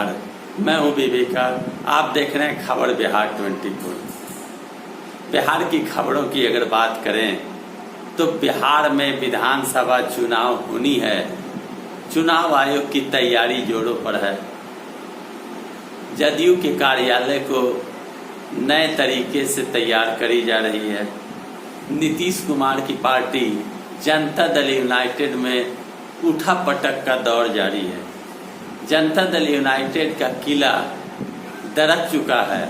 बिहार। मैं हूं विवेका, आप देख रहे हैं खबर बिहार 24। बिहार की खबरों की अगर बात करें तो बिहार में विधानसभा चुनाव होनी है। चुनाव आयोग की तैयारी जोरों पर है। जदयू के कार्यालय को नए तरीके से तैयार करी जा रही है। नीतीश कुमार की पार्टी जनता दल यूनाइटेड में उठा पटक का दौर जारी है। जनता दल यूनाइटेड का किला दरक चुका है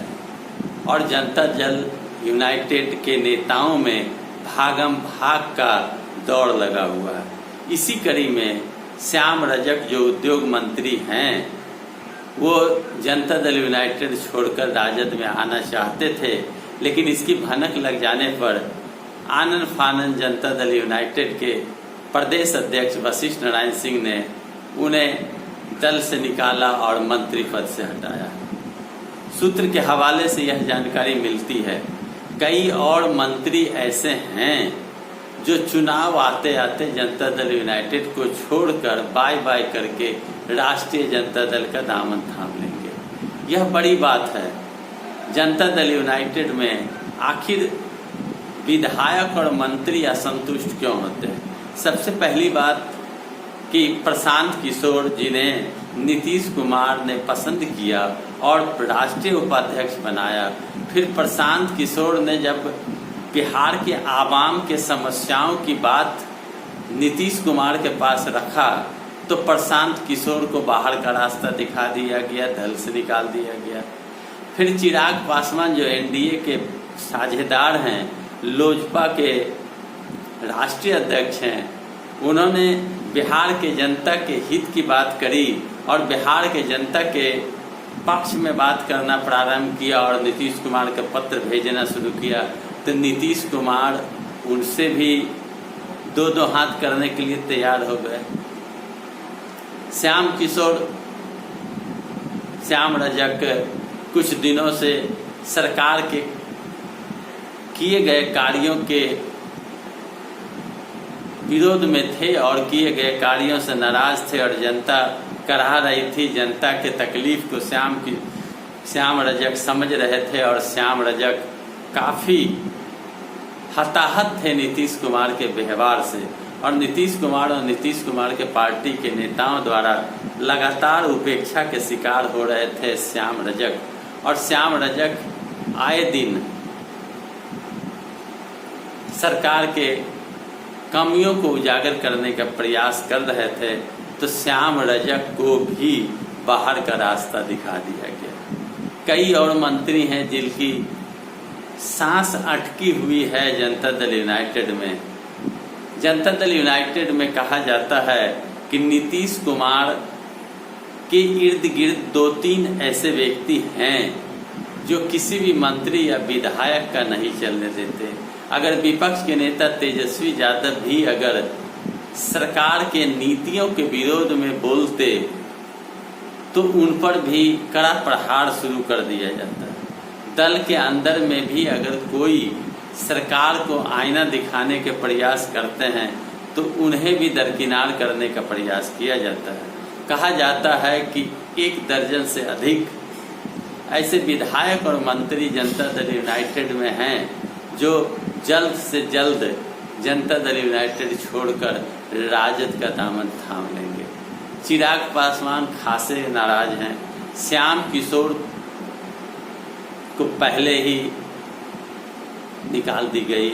और जनता दल यूनाइटेड के नेताओं में भागम भाग का दौड़ लगा हुआ है। इसी कड़ी में श्याम रजक जो उद्योग मंत्री हैं वो जनता दल यूनाइटेड छोड़कर राजद में आना चाहते थे, लेकिन इसकी भनक लग जाने पर आनन फानन जनता दल यूनाइटेड के प्रदेश अध्यक्ष वशिष्ठ नारायण सिंह ने उन्हें दल से निकाला और मंत्री पद से हटाया। सूत्र के हवाले से यह जानकारी मिलती है कई और मंत्री ऐसे हैं जो चुनाव आते आते जनता दल यूनाइटेड को छोड़कर बाय बाय करके राष्ट्रीय जनता दल का दामन थाम लेंगे। यह बड़ी बात है। जनता दल यूनाइटेड में आखिर विधायक और मंत्री असंतुष्ट क्यों होते हैं? सबसे पहली बात कि प्रशांत किशोर जिन्हें नीतीश कुमार ने पसंद किया और राष्ट्रीय उपाध्यक्ष बनाया, फिर प्रशांत किशोर ने जब बिहार के आवाम के समस्याओं की बात नीतीश कुमार के पास रखा तो प्रशांत किशोर को बाहर का रास्ता दिखा दिया गया, दल से निकाल दिया गया। फिर चिराग पासवान जो एनडीए के साझेदार हैं, लोजपा के राष्ट्रीय अध्यक्ष हैं, उन्होंने बिहार के जनता के हित की बात करी और बिहार के जनता के पक्ष में बात करना प्रारंभ किया और नीतीश कुमार का पत्र भेजना शुरू किया। तो नीतीश कुमार उनसे भी दो दो हाथ करने के लिए तैयार हो गए। श्याम रजक कुछ दिनों से सरकार के किए गए कार्यों के विरोध में थे और किए गए कार्यों से नाराज थे और जनता कराह रही थी। जनता के तकलीफ को श्याम रजक समझ रहे थे और श्याम रजक काफ़ी हताहत थे नीतीश कुमार के व्यवहार से और नीतीश कुमार के पार्टी के नेताओं द्वारा लगातार उपेक्षा के शिकार हो रहे थे श्याम रजक। और श्याम रजक आए दिन सरकार के कमियों को उजागर करने का प्रयास कर रहे थे, तो श्याम रजक को भी बाहर का रास्ता दिखा दिया गया। कई और मंत्री हैं जिनकी सांस अटकी हुई है जनता दल यूनाइटेड में। जनता दल यूनाइटेड में कहा जाता है कि नीतीश कुमार के इर्द गिर्द 2-3 ऐसे व्यक्ति हैं जो किसी भी मंत्री या विधायक का नहीं चलने देते। अगर विपक्ष के नेता तेजस्वी यादव भी अगर सरकार के नीतियों के विरोध में बोलते तो उन पर भी कड़ा प्रहार शुरू कर दिया जाता है। दल के अंदर में भी अगर कोई सरकार को आईना दिखाने के प्रयास करते हैं तो उन्हें भी दरकिनार करने का प्रयास किया जाता है। कहा जाता है कि 1 दर्जन से अधिक ऐसे विधायक और मंत्री जनता दल यूनाइटेड में हैं जो जल्द से जल्द जनता दल यूनाइटेड छोड़कर राजद का दामन थाम लेंगे। चिराग पासवान खासे नाराज हैं। श्याम किशोर को पहले ही निकाल दी गई।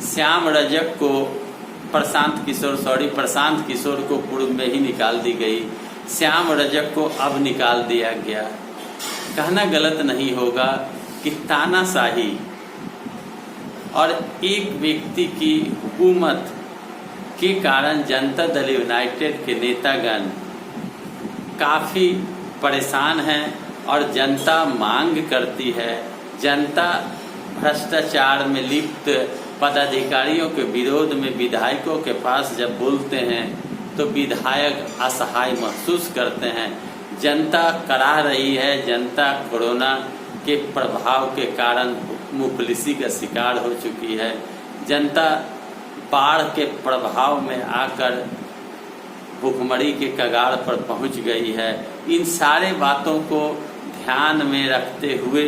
श्याम रजक को प्रशांत किशोर को पूर्व में ही निकाल दी गई। श्याम रजक को अब निकाल दिया गया। कहना गलत नहीं होगा कि तानाशाही और एक व्यक्ति की हुकूमत के कारण जनता दल यूनाइटेड के नेतागण काफ़ी परेशान हैं और जनता मांग करती है। जनता भ्रष्टाचार में लिप्त पदाधिकारियों के विरोध में विधायकों के पास जब बोलते हैं तो विधायक असहाय महसूस करते हैं। जनता कराह रही है। जनता कोरोना के प्रभाव के कारण मुफलिसी का शिकार हो चुकी है। जनता बाढ़ के प्रभाव में आकर भुखमरी के कगार पर पहुंच गई है। इन सारे बातों को ध्यान में रखते हुए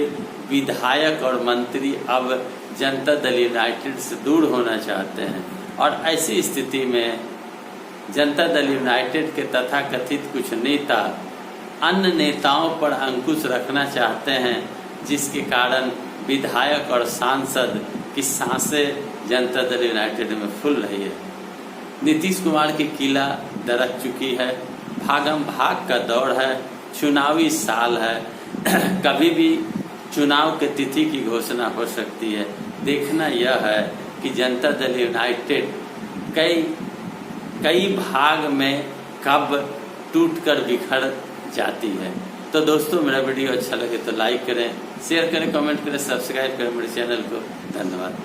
विधायक और मंत्री अब जनता दल यूनाइटेड से दूर होना चाहते हैं और ऐसी स्थिति में जनता दल यूनाइटेड के तथाकथित कुछ नेता अन्य नेताओं पर अंकुश रखना चाहते हैं, जिसके कारण विधायक और सांसद की सांसें जनता दल यूनाइटेड में फूल रही है। नीतीश कुमार की किला दरक चुकी है, भागम भाग का दौर है, चुनावी साल है, कभी भी चुनाव के तिथि की घोषणा हो सकती है। देखना यह है कि जनता दल यूनाइटेड कई भाग में कब टूटकर बिखर जाती है। तो दोस्तों, मेरा वीडियो अच्छा लगे तो लाइक करें, शेयर करें, कमेंट करें, सब्सक्राइब करें मेरे चैनल को। धन्यवाद।